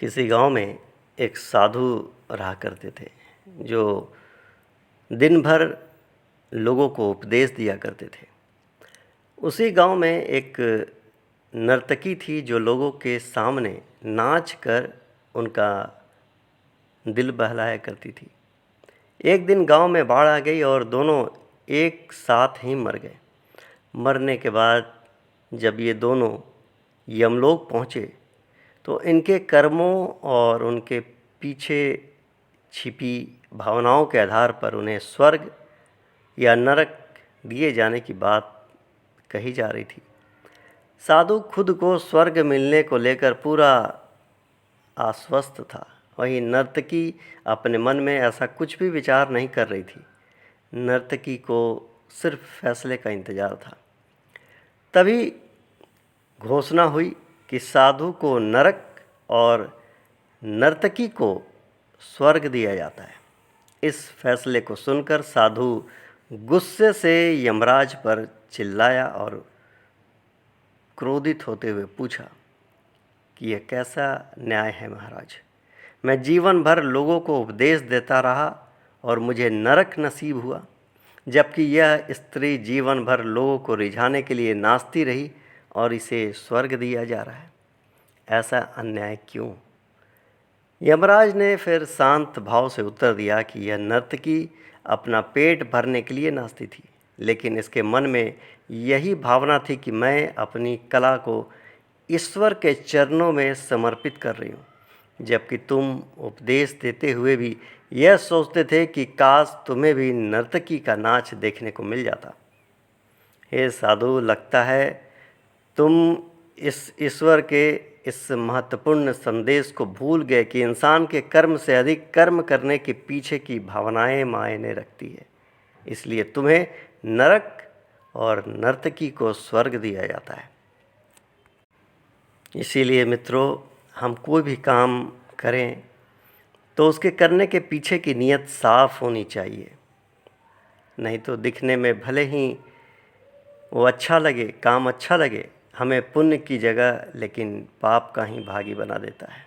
किसी गांव में एक साधु रहा करते थे जो दिन भर लोगों को उपदेश दिया करते थे। उसी गांव में एक नर्तकी थी जो लोगों के सामने नाच कर उनका दिल बहलाया करती थी। एक दिन गांव में बाढ़ आ गई और दोनों एक साथ ही मर गए। मरने के बाद जब ये दोनों यमलोक पहुँचे तो इनके कर्मों और उनके पीछे छिपी भावनाओं के आधार पर उन्हें स्वर्ग या नरक दिए जाने की बात कही जा रही थी। साधु खुद को स्वर्ग मिलने को लेकर पूरा आश्वस्त था। वहीं नर्तकी अपने मन में ऐसा कुछ भी विचार नहीं कर रही थी। नर्तकी को सिर्फ फैसले का इंतज़ार था। तभी घोषणा हुई कि साधु को नरक और नर्तकी को स्वर्ग दिया जाता है। इस फैसले को सुनकर साधु गुस्से से यमराज पर चिल्लाया और क्रोधित होते हुए पूछा कि यह कैसा न्याय है महाराज। मैं जीवन भर लोगों को उपदेश देता रहा और मुझे नरक नसीब हुआ, जबकि यह स्त्री जीवन भर लोगों को रिझाने के लिए नाचती रही और इसे स्वर्ग दिया जा रहा है। ऐसा अन्याय क्यों? यमराज ने फिर शांत भाव से उत्तर दिया कि यह नर्तकी अपना पेट भरने के लिए नाचती थी, लेकिन इसके मन में यही भावना थी कि मैं अपनी कला को ईश्वर के चरणों में समर्पित कर रही हूँ, जबकि तुम उपदेश देते हुए भी यह सोचते थे कि काश तुम्हें भी नर्तकी का नाच देखने को मिल जाता। हे साधु, लगता है तुम इस ईश्वर के इस महत्वपूर्ण संदेश को भूल गए कि इंसान के कर्म से अधिक कर्म करने के पीछे की भावनाएं मायने रखती है। इसलिए तुम्हें नरक और नर्तकी को स्वर्ग दिया जाता है। इसीलिए मित्रों, हम कोई भी काम करें तो उसके करने के पीछे की नीयत साफ होनी चाहिए। नहीं तो दिखने में भले ही वो अच्छा लगे, काम अच्छा लगे, हमें पुण्य की जगह लेकिन पाप का ही भागी बना देता है।